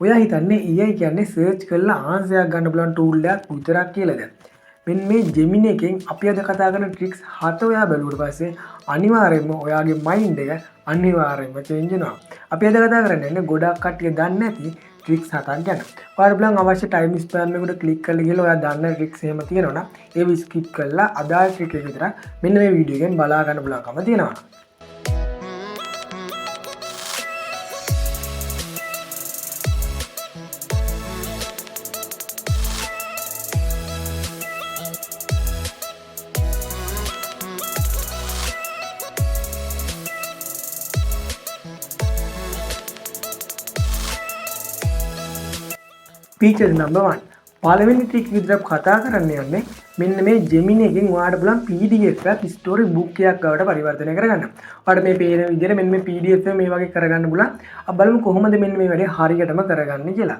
ඔයා හිතන්නේ AI කියන්නේ සර්ච් කරලා ආන්සරයක් ගන්න පුළුවන් ටූල් එකක් විතරක් කියලාද? මෙන්න මේ Gemini එකෙන් අපි අද කතා කරන ට්‍රික්ස් 7 ඔයා බැලුවට පස්සේ අනිවාර්යයෙන්ම ඔයාගේ මයින්ඩ් එක අනිවාර්යයෙන්ම චේන්ජ් වෙනවා. අපි අද කතා කරන්නේ ගොඩක් කට්ටිය දන්නේ නැති ට්‍රික්ස් 7ක් ගැන. ඔයාලට බලන් අවශ්‍ය ටයිම් ස්පෑම් එකකට ක්ලික් කරලා ගිහලා ඔයා දන්න ට්‍රික්ස් එහෙම තියෙනවා නම් ඒව ස්කිප් කරලා අදාළ ට්‍රික් එක විතර මෙන්න මේ වීඩියෝ එකෙන් බලා ගන්න පුළුවන්කම තියෙනවා. ෆීචර් නම්බර් 1 පළවෙනි ට්‍රික් විතරක් කතා කරන්න යන්නේ මෙන්න මේ Gemini එකෙන් ඔයාලට පුළුවන් PDF එකක් ස්ටෝරි බුක් එකක් ගාවට පරිවර්තනය කරගන්න. ඔයාලට මේ පේන විදිහට මෙන්න මේ PDF එක මේ වගේ කරගන්න පුළුවන්. අපි බලමු කොහොමද මෙන්න මේ වැඩේ හරියටම කරගන්නේ කියලා.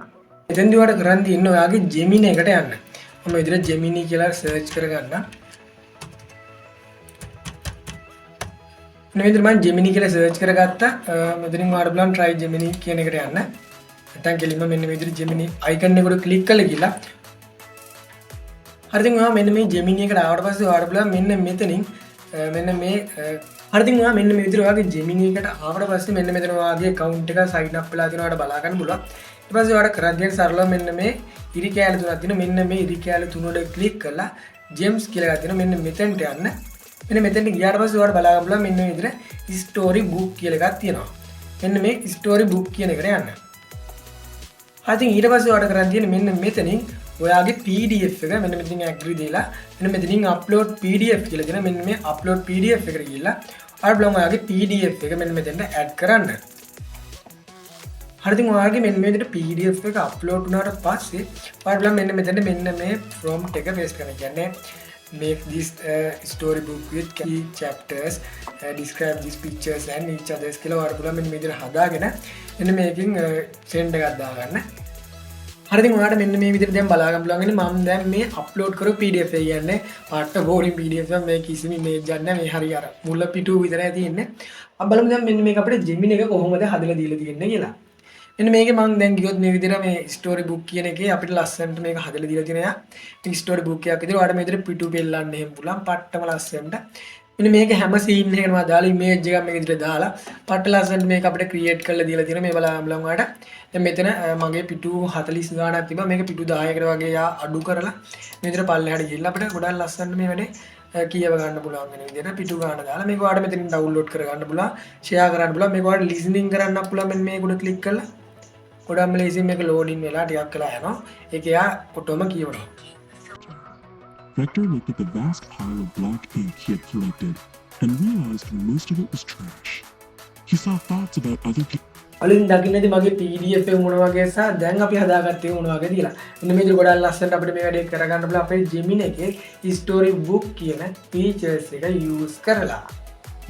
එතෙන්දී ඔයාලට කරන් තියෙන්නේ ඔයාගේ Gemini එකට යන්න. මම විදිහට Gemini කියලා සර්ච් කරගන්න. මේ විදිහට මම Gemini කියලා සර්ච් කරගත්තා. මෙතනින් ඔයාලට පුළුවන් try Gemini කියන එකට යන්න. නැත්නම් කෙලින්ම මෙන්න මේ විදිහට Gemini icon එකට ක්ලික් කරලා ගිහලා හරිද ඔයා මෙන්න මේ Gemini එකට ආවට පස්සේ ඔයාලට බලන්න මෙන්න මෙතනින් මෙන්න මේ හරිද ඔයා මෙන්න මේ විදිහට ඔයාගේ Gemini එකට ආවට පස්සේ මෙන්න මෙතන ඔයාගේ account එක sign up වෙලා තියෙනවා ඔයාලට බලා ගන්න පුළුවන්. ඊට පස්සේ ඔයාලට කරද්දී සරලව මෙන්න මේ ඉරි කෑලි තුනක් තියෙනවා. මෙන්න මේ ඉරි කෑලි තුන වල ක්ලික් කරලා gems කියලා එකක් තියෙනවා. මෙන්න මෙතෙන්ට යන්න. මෙන්න මෙතෙන්ට ගියාට පස්සේ ඔයාලට බලා ගන්න පුළුවන් මෙන්න මේ විදිහට story book කියලා එකක් තියෙනවා. මෙන්න මේ story book කියන එකට යන්න. ඉතින් ඊට පස්සේ ඔයාලට කරන් තියෙන්නේ මෙන්න මෙතනින් ඔයාගේ PDF එක මෙන්න මෙතනින් agree දීලා මෙන්න මෙතනින් upload PDF කියලා දෙන මෙන්න මේ upload PDF එකට ගිහිල්ලා ඔයාලට බලමු ඔයාගේ PDF එක මෙන්න මෙතෙන්ට add කරන්න. හරිද ඔයාගේ මෙන්න මේ විදිහට PDF එක upload වුණාට පස්සේ ඔයාලට බලමු මෙන්න මෙතෙන්ට මෙන්න මේ prompt එක paste කරන්න. කියන්නේ make this storybook with key chapters, describe these pictures and each others කියලා ඔයාලට බලමු මෙන්න මේ විදිහට හදාගෙන මෙන්න මේකෙන් send එකක් දාගන්න. හරිද ඔයාලට මෙන්න මේ විදිහට දැන් බලා ගන්න පුළුවන් ඉන්නේ මම දැන් මේ අප්ලෝඩ් කරපු PDF එක කියන්නේ පාට බෝරින් PDF එක මේ කිසිම ඉමේජ් එකක් නැහැ මේ හරිය අර මුල පිටුව විතරයි තියෙන්නේ. අපි බලමු දැන් මෙන්න මේක අපිට Gemini එක කොහොමද හදලා දීලා තියෙන්නේ කියලා. මෙන්න මේකේ මම දැන් ගියොත් මේ විදිහට මේ ස්ටෝරි බුක් කියන එකේ අපිට ලස්සනට මේක හදලා දීලා තියෙනවා. මේ ස්ටෝරි බුක් එකක් විදිහට ඔයාලට මේ විදිහට පිටු පෙල්ලන්න එහෙම පුළුවන් පට්ටම ලස්සනට. මෙන්න මේක හැම සීන් එකකම දාලා ඉමේජ් එකක් මේක විදිහට දාලා පට්ට ලස්සනට මේක අපිට ක්‍රියේට් කරලා දීලා තියෙනවා. මේ බලන්න ඔයාලට. දැන් මෙතන මගේ පිටු 40 ගාණක් තිබ්බා. මේක පිටු 10කට වගේ යා අඩු කරලා මේ විදිහට පල්ලෙහාට ගිහිල්ලා අපිට ගොඩක් ලස්සනට මේ වැඩේ කියව ගන්න පුළුවන් වෙන විදිහට පිටු ගාණ දාලා මේක ඔයාලට මෙතනින් ඩවුන්ලෝඩ් කරගන්න පුළුවන්, ෂෙයා කරන්න පුළුවන්. මේක ඔයාලට ලිසනින් කරන්නත් පුළුවන්. මෙන්න මේක උඩ ක්ලික් කරලා ගොඩක්ම ලේසියෙන් මේක ලෝඩින් වෙලා ටිකක් වෙලා යනවා. ඒක යා ඔටෝම කියවනවා. Vector looked at the vast pile of black ink he had collected and realized most of it was trash. He saw thoughts about other people. අලින් දකින්නදී මගේ PDF එක මොන වගේ සහ දැන් අපි හදාගත්තේ මොන වගේ කියලා. මෙන්න මේ විදිහට ගොඩක් ලස්සනට අපිට මේ වැඩේ කරගන්න පුළුවන් අපේ Gemini එකේ story book කියන features එක use කරලා.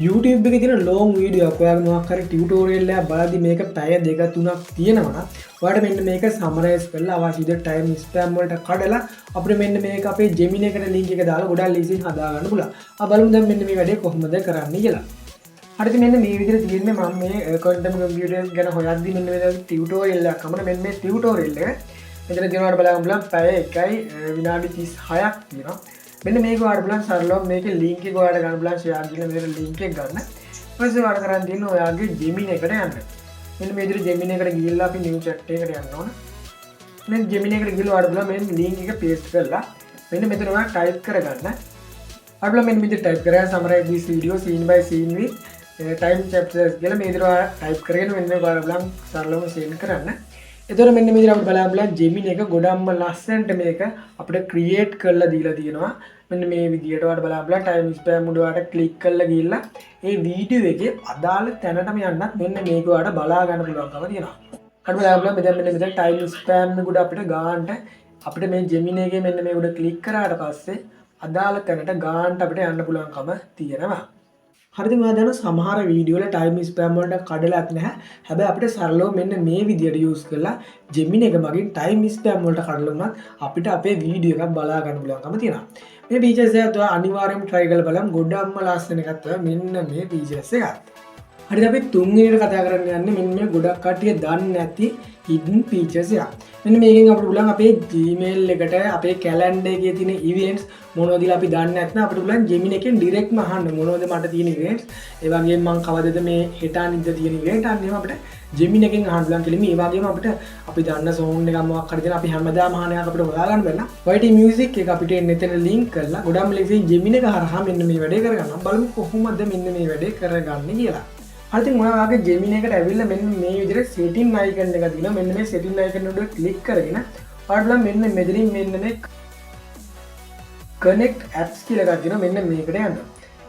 YouTube එකේ තියෙන long video එකක් ඔයාලා මොකක් හරි tutorial එකක් බලද්දි මේක පැය 2-3ක් තියෙනවා නම් ඔයාලට මෙන්න මේක summarize කරලා අවශ්‍ය විදිහට time span වලට කඩලා අපිට මෙන්න මේක අපේ Gemini එකට link එක දාලා ගොඩක් ලේසියෙන් හදා ගන්න පුළුවන්. අපි බලමු දැන් මෙන්න මේ වැඩේ කොහොමද කරන්නේ කියලා. හරිද මෙන්න මේ විදිහට තියෙන්නේ මම මේ quantum computer ගැන හොයද්දි මෙන්න මේ tutorial එකක් අමන මෙන්න මේ tutorial එක මෙතන දිනවලට බලන්න පුළුවන් පැය 1යි විනාඩි 36ක් තියෙනවා. මෙන්න මේක ඔයාලට බලන්න සරලව මේකේ link එක ඔයාලට ගන්න බලන්න share කරලා මෙතන link එක ගන්න. ඊපස්සේ ඔයාලට කරන් තියෙන්නේ ඔයාගේ Gemini එකට යන්න. මෙන්න මේ විදිහට Gemini එකට ගිහිල්ලා අපි new chat එකකට යන්න ඕන. මෙන්න Gemini එකට ගිහිල්ලා ඔයාලට බලන්න මෙන්න link එක paste කරලා මෙන්න මෙතන ඔයාලා type කරගන්න. ඔයාලට මෙන්න මෙතන type කරලා summarize this video scene by scene with time chapters කියලා මේ විදිහට type කරගෙන මෙන්න ඔයාලට බලන්න සරලවම send කරන්න. එතකොට මෙන්න මේ විදිහට අපිට බලන්න Gemini එක ගොඩක්ම ලස්සනට මේක අපිට ක්‍රියේට් කරලා දීලා තියෙනවා. මෙන්න මේ විදිහට ඔයාලට බලන්න time span උඩ ඔයාලට ක්ලික් කරලා ගිහිල්ලා ඒ වීඩියෝ එකේ අදාළ තැනටම යන්නත් මෙන්න මේක ඔයාලට බලා ගන්න පුළුවන්කම තියෙනවා. අර බලන්න මෙතන time span එක උඩ අපිට ගානට අපිට මේ Gemini එකේ මෙන්න මේ උඩ ක්ලික් කරාට පස්සේ අදාළ තැනට ගානට අපිට යන්න පුළුවන්කම තියෙනවා. හරිද මම දැන් සමහර වීඩියෝ වල time span වලට කඩලාත් නැහැ. හැබැයි අපිට සරලව මෙන්න මේ විදියට use කරලා Gemini එක මගින් time span වලට කඩලා උනත් අපිට අපේ වීඩියෝ එකක් බලා ගන්න පුළුවන්කම තියෙනවා. මේ features එක ඔයා අනිවාර්යයෙන්ම try කරලා බලන්න. ගොඩක්ම ලස්සන එකක් තමයි මෙන්න මේ features එක. හරිද අපි තුන්වෙනියට කතා කරන්න යන්නේ මෙන්න මේ ගොඩක් කට්ටිය දන්නේ නැති hidden features එක. මෙන්න මේකෙන් අපිට පුළුවන් අපේ Gmail එකට අපේ calendar එකේ තියෙන events මොනවද කියලා අපි දන්නේ නැත්නම් අපිට පුළුවන් Gemini එකෙන් direct ම අහන්න මොනවද මට තියෙන events. ඒ වගේම මම කවදද මේ හෙට අනිද්දා තියෙන event අන්න ඒවා අපිට Gemini එකෙන් අහන්න පුළුවන් කියලා. මේ වගේම අපිට අපි දන්න song එකක් මොකක් හරි දෙන අපි හැමදාම අහන එකක් අපිට හොයාගන්න බැන්න. YT music එක අපිට එතන link කරලා ගොඩාක් ලේසියෙන් Gemini එක හරහා මෙන්න මේ වැඩේ කරගන්න. බලමු කොහොමද මෙන්න මේ වැඩේ කරගන්නේ කියලා. අරතින් ඔයාගේ Gemini එකට ඇවිල්ලා මෙන්න මේ විදිහට setting icon එක දිනන මෙන්න මේ setting icon එකට click කරගෙන ඔයාලා මෙන්න මෙතනින් මෙන්න මේ connect apps කියලා එකක් දිනන මෙන්න මේකට යන්න.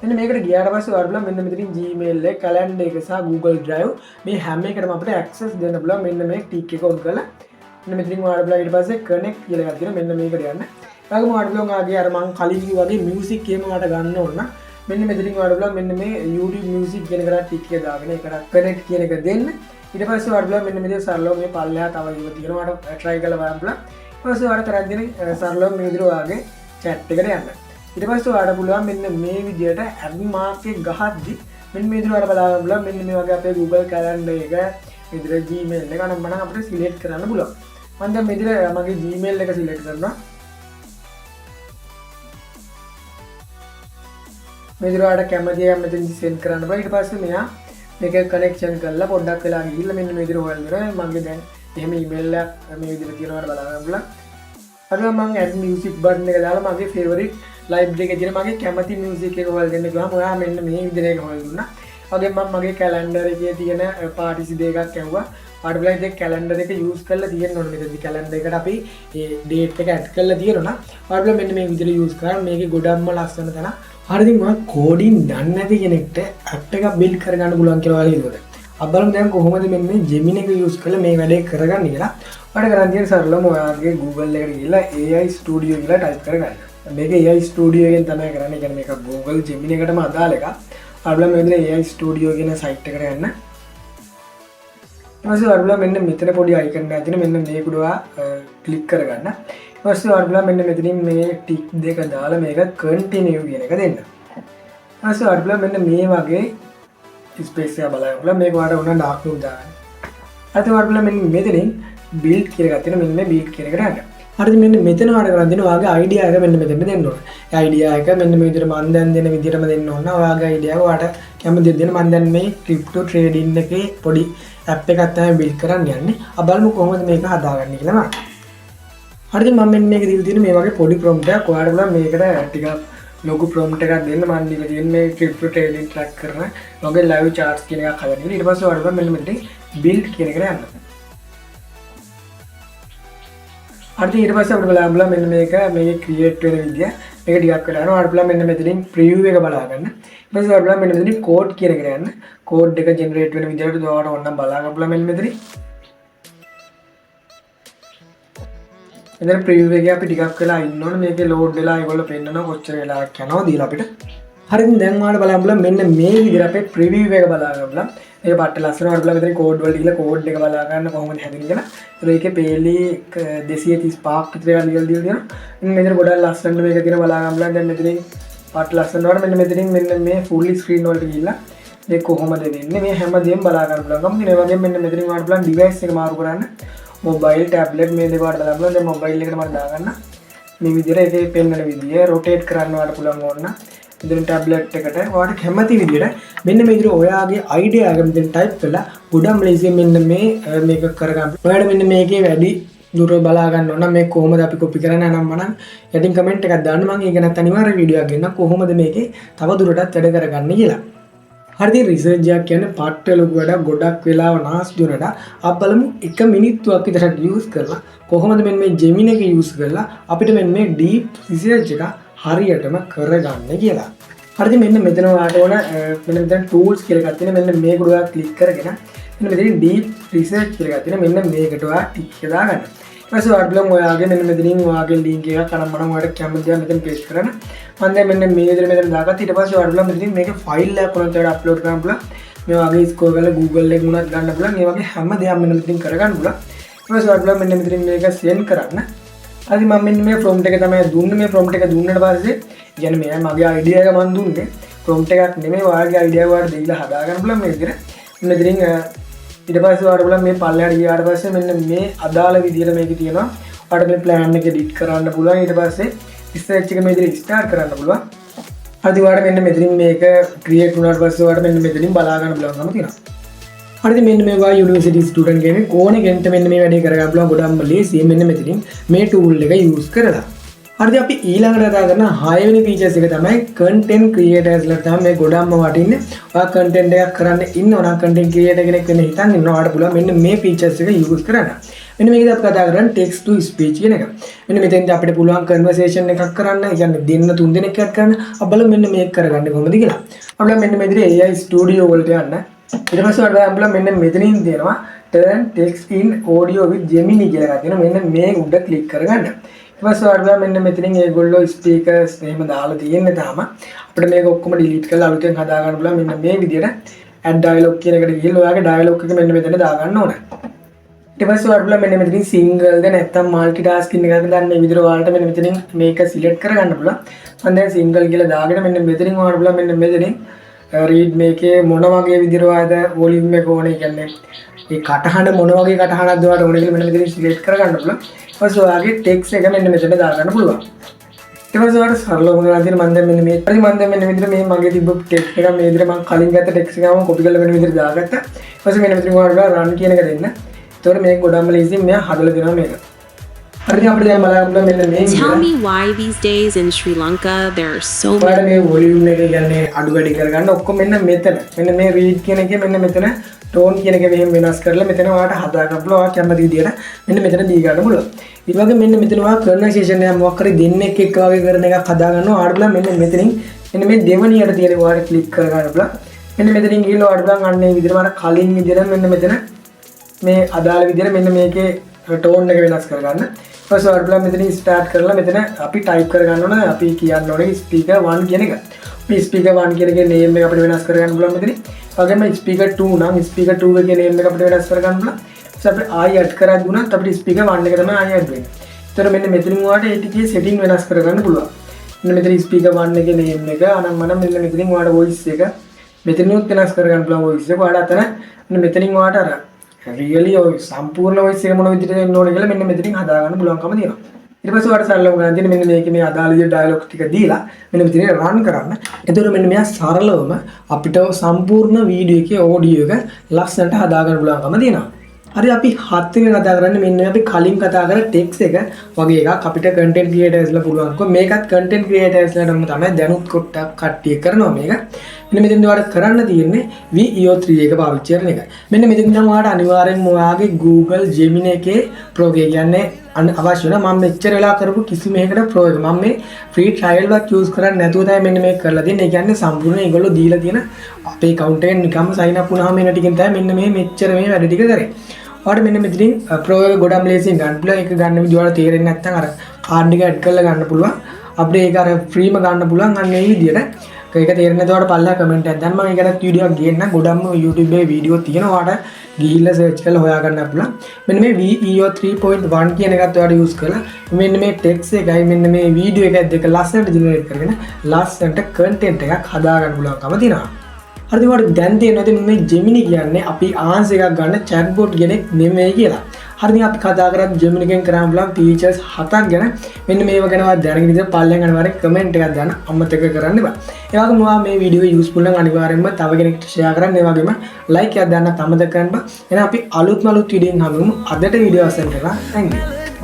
මෙන්න මේකට ගියාට පස්සේ ඔයාලා මෙන්න මෙතනින් Gmail එක, calendar එක සහ Google Drive මේ හැම එකටම අපිට access දෙන්න පුළුවන්. මෙන්න මේ tick එක on කරලා මෙන්න මෙතනින් ඔයාලා ඊට පස්සේ connect කියලා එකක් දිනන මෙන්න මේකට යන්න. ඊළඟට ඔයාලා ආගේ අර මම කලින් කිව්වා වගේ music එකම ඔයාලට ගන්න ඕන නම් මෙන්න මෙතනින් ඔයාලා මෙන්න මේ YouTube music කියන එකට ටික් එක දාගෙන ඒකට connect කියන එක දෙන්න. ඊට පස්සේ ඔයාලා මෙන්න මෙතන සරලව මේ පල්ලෙහා තව ඉව තියෙනවා. ඔයාලා try කරලා බලන්න. ඊට පස්සේ ඔයාලා කරන්නේ සරලව මේ විදිහට ඔයාගේ chat එකට යන්න. ඊට පස්සේ ඔයාලා පුළුවන් මෙන්න මේ විදිහට add mark එක ගහද්දි මෙන්න මේ විදිහට ඔයාලා බලන්න පුළුවන් මෙන්න මේ වගේ අපේ Google Calendar එක විදිහට Gmail එක නම් මම අපිට select කරන්න පුළුවන්. මම දැන් මේ විදිහට මගේ Gmail එක select කරනවා. මේ විදිහට කැමති එක මෙතෙන් send කරන්න බෑ. ඊට පස්සේ මෙයා මේක connection කරලා පොඩ්ඩක් වෙලා ගිහිල්ලා මෙන්න මේ විදිහට හොයන්න මගේ දැන් එහෙම email එකක් මේ විදිහට තියෙනවට බලන්න පුළුවන්. අර මම add music button එක දාලා මගේ favorite library එකේ තියෙන මගේ කැමති music එක හොයලා දෙන්න ගියාම ඔයා මෙන්න මේ විදිහට හොයලා දුන්නා. වගේ මම මගේ calendar එකේ තියෙන parties දෙකක් ඇහුවා. ආඩ්බ්ලයිඩ් එක calendar එක use කරලා තියෙන්න ඕනේ. මෙතනදී calendar එකට අපි ඒ date එක add කරලා තියෙනවා. ආඩ්බ්ලයිඩ් මෙන්න මේ විදිහට use කරා. මේකේ ගොඩක්ම ලස්සන තැන. හරිද මම කෝඩින් දන්නේ නැති කෙනෙක්ට app එකක් build කරගන්න පුළුවන් කියලා වගේ හිතුවා. අපි බලමු දැන් කොහොමද මෙන්න Gemini එක use කරලා මේ වැඩේ කරගන්නේ කියලා. ඔයාලට කරන් තියෙන සරලම ඔයාගේ Google එකට ගිහලා AI Studio කියලා type කරගන්න. මේක AI Studio එකෙන් තමයි කරන්නේ. කියන්නේ මේක Google Gemini එකටම අදාළ එකක්. අපි මේ විදිහට AI Studio කියන site එකට යන්න. ඊපස්සේ ඔයාලා මෙන්න මෙතන පොඩි icon එකක් තියෙන මෙන්න මේක උඩ click කරගන්න. ඊපස්සේ ඔයාලා මෙන්න මෙතනින් මේ tick දෙක දාලා මේක continue කියන එක දෙන්න. ඊපස්සේ ඔයාලා මෙන්න මේ වගේ space එක බලන්න. මේක ඔයාලට උන dark mode දාන්න. අද ඔයාලා මෙන්න මෙතනින් build කියන එකක් තියෙන මෙන්න මේ build කියන එකට යන්න. හරිද මෙන්න මෙතන ඔයාලට කරන් දෙන්න ඔයාගේ idea එක මෙන්න මෙතන දෙන්න ඕනේ. ඒ idea එක මෙන්න මේ විදිහට මම දැන් දෙන විදිහටම දෙන්න ඕන. ඔයාගේ idea එක ඔයාලට කැමති දෙන්න මම දැන් මේ crypto trading එකේ පොඩි app එකක් තමයි build කරන්න යන්නේ. අපි බලමු කොහොමද මේක හදාගන්නේ කියලා මම. හරිද මම මෙන්න මේක දීලා තියෙන මේ වගේ පොඩි prompt එකක් ඔයාලට බලන්න මේකට ටිකක් ලොකු prompt එකක් දෙන්න මම දීලා තියෙන මේ crypto trading track කරන ලොගේ live charts කියන එකක් හදන්න. ඊට පස්සේ ඔයාලට මෙන්න මෙතන build කියන එකට යන්න. හරිද ඊට පස්සේ අපිට බලන්න මෙන්න මේක මේක create වෙන විදිය මේක ටිකක් වෙලා යනවා. ඔයාලට මෙන්න මෙතනින් preview එක බලා ගන්න. ඊට පස්සේ ඔයාලට මෙන්න මෙතනින් code කියන එකට යන්න. code එක generate වෙන විදියට ඔයාලට ඕනනම් බලා ගන්න පුළුවන් මෙන්න මෙතනින්. එතන preview එකේ අපි ටිකක් වෙලා ඉන්න ඕනේ. මේකේ load වෙලා ඒගොල්ලෝ පෙන්නනවා කොච්චර වෙලාවක් යනවද දීලා අපිට. හරිද දැන් ඔයාලට බලන්න පුළුවන් මෙන්න මේ විදිහට අපේ preview එක බලා ගන්න පුළුවන්. ඒක පට්ට ලස්සන ඔයාලට බලන්න මෙතන code වලට ගිහලා code එක බලා ගන්න කොහොමද හැදෙන්නේ කියලා. ඒතර ඒකේ පේලි 235ක් විතර ලියලා තියෙනවා. ඉතින් මෙතන ගොඩක් ලස්සන මේක තියෙන බලා ගන්න පුළුවන්. දැන් මෙතනින් පට්ට ලස්සන වල මෙන්න මෙතනින් මෙන්න මේ full screen වලට ගිහලා මේ කොහොමද වෙන්නේ මේ හැමදේම බලා ගන්න පුළුවන්. මේ වගේම මෙන්න මෙතනින් ඔයාලට බලන්න device එක මාරු කරන්න. mobile tablet මේ දෙක වලට බලන්න. දැන් mobile එකට මම දාගන්න. මේ විදිහට ඒකේ පෙන්වන විදිය rotate කරන්න ඔයාලට පුළුවන් ඕන. ඉතින් tablet එකට ඔයාලට කැමති විදිහට මෙන්න මේ විදිහට ඔයාගේ idea එක මෙතන type කරලා ගොඩක් ලේසියෙන් මෙන්න මේ මේක කරගන්න. ඔයාලට මෙන්න මේකේ වැඩි දුර බලා ගන්න ඕන මේ කොහොමද අපි copy කරන්නේ නම් මම යටින් comment එකක් දාන්න මම ඒක නැත්නම් අනිවාර්ය වීඩියෝ එකක් ගෙන්න කොහොමද මේකේ තව දුරටත් වැඩ කරගන්නේ කියලා. හරිද රිසර්ච් එකක් කියන්නේ පාට්ට ලොකු වැඩක් ගොඩක් වෙලාව නාස්ති වෙනට අපි බලමු 1 මිනිත්තුවක් විතරක් use කරලා කොහොමද මේ Gemini එක use කරලා අපිට මේ deep research එක හරියටම කරගන්න කියලා. හරිද මෙන්න මෙතන ඔයාලට ඕන මෙන්න මෙතන tools කියලා එකක් තියෙන මෙන්න මේක ඔයා click කරගෙන මෙන්න මෙතන deep research කියලා එකක් තියෙන මෙන්න මේකට ඔයා tick එක දාගන්න. ඊට පස්සේ ඔයාලට බලමු ඔයාගේ මෙන්න මෙතනින් ඔයාගේ link එකක් අරන් මම ඔයාලට කැමති දේ මෙතන paste කරන්න. මම දැන් මෙන්න මේ විදිහට මෙතන දාගත්තා. ඊට පස්සේ ඔයාලට බලමු මෙතනින් මේක file එකක් උනත් ඔයාලට upload කරන්න පුළුවන්. මේ වගේ score කරලා Google එකේ උනත් ගන්න පුළුවන්. මේ වගේ හැම දෙයක්ම මෙන්න මෙතනින් කරගන්න පුළුවන්. ඊට පස්සේ ඔයාලට බලමු මෙන්න මෙතනින් මේක send කරන්න. අද මම මෙන්න මේ prompt එක තමයි දුන්නේ. මේ prompt එක දුන්නට පස්සේ කියන්නේ මේ මගේ idea එක මම දුන්නේ prompt එකක් නෙමෙයි ඔයාගේ idea එක ඔයාලට දෙයිලා හදා ගන්න පුළුවන් මේ විදිහට. මෙතනින් ඊට පස්සේ ඔයාලට බලන්න මේ පල්ලෙහාට ගියාට පස්සේ මෙන්න මේ අදාළ විදියට මේකේ තියෙනවා ඔයාලට මේ ප්ලෑන් එක එඩිට් කරන්න පුළුවන් ඊට පස්සේ රිසර්ච් එක මේ විදියට ස්ටාර්ට් කරන්න පුළුවන් හරි ඔයාලට මෙන්න මෙතනින් මේක ක්‍රියේට් වුණාට පස්සේ ඔයාලට මෙන්න මෙතනින් බලා ගන්න පුළුවන්කම තියෙනවා හරිද මෙන්න මේවා යුනිවර්සිටි ස්ටුඩන්ට් කෙනෙක් ඕනේ කෙනෙක්ට මෙන්න මේ වැඩේ කරගන්න පුළුවන් ගොඩක්ම ලේසියි මෙන්න මෙතනින් මේ ටූල් එක යූස් කරලා හරිද අපි ඊළඟට කතා කරන 6 වෙනි ෆීචර්ස් එක තමයි content creatorsලා තමයි මේ ගොඩක්ම වටින්නේ ඔයා content එකක් කරන්න ඉන්නව නම් content creator කෙනෙක් වෙන්න හිතන් ඉන්නවට පුළුවන් මෙන්න මේ features එක යූස් කරන්න මෙන්න මේකද අපි කතා කරන්නේ text to speech කියන එක මෙන්න මෙතෙන්දී අපිට පුළුවන් conversation එකක් කරන්න කියන්නේ දෙන්න තුන් දෙනෙක් එකක් කරන්න අපල මෙන්න මේක කරගන්න කොහොමද කියලා අපල මෙන්න මේ විදිහට AI studio වලට යන්න ඊට පස්සේ අපල මෙන්න මෙතනින් දෙනවා turn text in audio with Gemini කියලා එකක් තියෙනවා මෙන්න මේ උඩ ක්ලික් කරගන්න ඊට පස්සේ ඔයාලා මෙන්න මෙතනින් ඒගොල්ලෝ ස්පීකර්ස් එහෙම දාලා තියෙන්නේ තාම අපිට මේක ඔක්කොම ඩිලීට් කරලා අලුතෙන් හදා ගන්න පුළුවන් මෙන්න මේ විදිහට add dialogue කියන එකට ගිහලා ඔයාගේ dialogue එක මෙන්න මෙතන දා ගන්න ඕනේ ඊට පස්සේ ඔයාලා මෙන්න මෙතනින් single ද නැත්නම් multitasking එකක් දාන්න මේ විදිහට ඔයාලට මෙන්න මෙතනින් මේක select කරගන්න පුළුවන් මම දැන් single කියලා දාගෙන මෙන්න මෙතනින් ඔයාලට පුළුවන් මෙන්න මෙතනින් read මේකේ මොන වගේ විදිහට ඔයාද volume එක ඕනේ කියන්නේ ඒ කටහඬ මොන වගේ කටහඬක්ද ඔයාලට ඕනේ කියලා මෙන්න මෙතනින් select කරගන්න පුළුවන් ඊපස්සේ ඔයාගේ ටෙක්ස්ට් එක මෙන්න මෙතන දාගන්න පුළුවන්. ඊට පස්සේ ඔයාලට සරලවම කරලා තියෙන මම දැන් මෙන්න මේ පරිදි මම දැන් මෙන්න විදිහට මේ මගේ තිබ්බ ටෙක්ස්ට් එක මේ විදිහට මම කලින් ගත්ත ටෙක්ස්ට් එකම කොපි කරලා මෙන්න විදිහට දාගත්තා. ඊපස්සේ මෙන්න මෙතන ඔයාලට රන් කියන එක දෙන්න. එතකොට මේක ගොඩක්ම ලේසියෙන් මෙයා හදලා දෙනවා මේක. හරිද අපිට දැන් බලන්න පුළුවන් මෙන්න මේ Tell me why these days in Sri Lanka there are so many ඔයාලට මේ වොලියුම් එක කියන්නේ අඩු වැඩි කරගන්න ඔක්කොම මෙන්න මෙතන. මෙන්න මේ රීඩ් කියන එකේ මෙන්න මෙතන ටෝන් කියන එක මෙහෙම වෙනස් කරලා මෙතන ඔයාලට හදා ගන්න පුළුවන්. ඔයා කැමති විදිහට මෙන්න මෙතන දී ගන්න පුළුවන්. ඊට වගේ මෙන්න මෙතන ඔයා කන්වර්සේෂන් එක මොකක් හරි දෙන්නෙක් එක්ක වගේ කරන එකක් හදා ගන්නවා. ඔයාලට බලන්න මෙන්න මෙතනින් මෙන්න මේ දෙවණියට තියෙන ඔයාලට ක්ලික් කර ගන්න පුළුවන්. මෙන්න මෙතනින් ගිහලා ඔයාලට බලන්න අන්න ඒ විදිහට මම කලින් විදිහට මෙන්න මෙතන මේ අදාළ විදිහට මෙන්න මේකේ ටෝන් එක වෙනස් කරගන්න. ඊපස්සේ ඔයාලට බලන්න මෙතනින් ස්ටාර්ට් කරලා මෙතන අපි ටයිප් කරගන්න ඕන අපි කියන්න ඕනේ ස්පීකර් 1 කියන එක. මේ ස්පීකර් 1 කියන එකේ නේම් එක අපිට වෙනස් කරගන්න පුළුවන් මෙතනින්. වගේම ස්පීකර් 2 නම් ස්පීකර් 2 එකේ නේම් එක අපිට වෙනස් කරගන්න පුළුවන්. අපිට ආයි ඇඩ් කරලා දුන්නත් අපිට ස්පීකර් 1 එක තමයි ආයි ඇඩ් වෙන්නේ. ඒතර මෙන්න මෙතනින් ඔයාලට ඒ ටිකේ සෙටින් වෙනස් කරගන්න පුළුවන්. මෙන්න මෙතන ස්පීකර් 1 එකේ නේම් එක අනම්මනම් මෙන්න මෙතනින් ඔයාලට වොයිස් එක මෙතනිනුත් වෙනස් කරගන්න පුළුවන් වොයිස් එක. ඔයාලට අතන මෙන්න මෙතනින් ඔයාලට අර රියලි ඔය සම්පූර්ණ වොයිස් එක මොන විදිහට එන්න ඕනේ කියලා මෙන්න මෙතනින් හදා ගන්න පුළුවන්කම තියෙනවා. ඊට පස්සේ ඔයාලට සරලව ගන්න තියෙන මෙන්න මේකේ මේ අදාළ විදිහට ඩයලොග් ටික දීලා මෙන්න මෙතන රන් කරන්න. එතකොට මෙන්න මෙයා සරලවම අපිට සම්පූර්ණ වීඩියෝ එකේ ඔඩියෝ එක ලස්සනට හදා ගන්න පුළුවන්කම තියෙනවා. හරි අපි හත් වෙනි කතා කරන්නේ මෙන්න අපි කලින් කතා කරලා ටෙක්ස්ට් එක වගේ එකක් අපිට content creatorsලා පුළුවන්කම මේකත් content creatorsලාටම තමයි දැනුත් කොටක් කට්ටිය කරනවා මේක. මෙන්න මෙතෙන් ඔයාලට කරන්න තියෙන්නේ VEO3 එක පාවිච්චි කරන එක. මෙන්න මෙතෙන් නම් ඔයාලට අනිවාර්යෙන්ම ඔයාගේ Google Gemini එකේ Pro එක කියන්නේ අවශ්‍ය වෙනවා. මම මෙච්චර වෙලා කරපු කිසිම එකකට Pro එක මම මේ free trial එකක් use කරන්නේ නැතුව තමයි මෙන්න මේක කරලා දෙන්නේ. ඒ කියන්නේ සම්පූර්ණ ඒගොල්ලෝ දීලා තියෙන අපේ account එකෙන් නිකම්ම sign up වුණාම එන ටිකෙන් තමයි මෙන්න මේ මෙච්චර මේ වැඩ ටික කරේ. ඔයාලට මෙන්න මෙතනින් Pro එක ගොඩක් ලේසියෙන් ගන්න පුළුවන්. ඒක ගන්න විදිහ ඔයාලට තේරෙන්නේ නැත්නම් අර card එක add කරලා ගන්න පුළුවන්. අපිට ඒක අර free ම ගන්න පුළුවන්. අන්න ඒ විදිහට ඒක තේරෙන්නේ නැතුවට පල්ලා කමෙන්ට් එකක් දාන්න. මම ඒකට වීඩියෝ එකක් ගේන්නම්. ගොඩක්ම YouTube එකේ වීඩියෝ තියෙනවා. ඔයාලට ගිහිල්ලා සර්ච් කරලා හොයා ගන්න පුළුවන්. මෙන්න මේ VEO 3.1 කියන එකත් ඔයාලට යූස් කරලා මෙන්න මේ ටෙක්ස්ට් එකයි මෙන්න මේ වීඩියෝ එකයි දෙක ලස්සනට ජෙනරේට් කරගෙන ලස්සනට කන්ටෙන්ට් එකක් හදා ගන්න පුළුවන්කම තියෙනවා. හරිද ඔයාලට දැන් තේරෙනවද මේ Gemini කියන්නේ අපි ආන්සර් එකක් ගන්න chatbot කෙනෙක් නෙමෙයි කියලා. හරිද අපි කතා කරත් Gemini එකෙන් කරන්න පුළුවන් features 7ක් ගැන මෙන්න මේව ගැන ඔයාලා දැනගෙන ඉඳලා පල්ලෙන් අනිවාර්යෙන් කමෙන්ට් එකක් දාන්න අමතක කරන්න එපා. ඒ වගේම ඔයා මේ වීඩියෝ යූස්ෆුල් නම් අනිවාර්යෙන්ම තව කෙනෙක්ට share කරන්න. ඒ වගේම like එකක් දාන්න අමතක කරන්න එපා. එහෙනම් අපි අලුත්ම වීඩියෝකින් හමුවෙමු. අදට වීඩියෝ අසන්න කරලා thank you.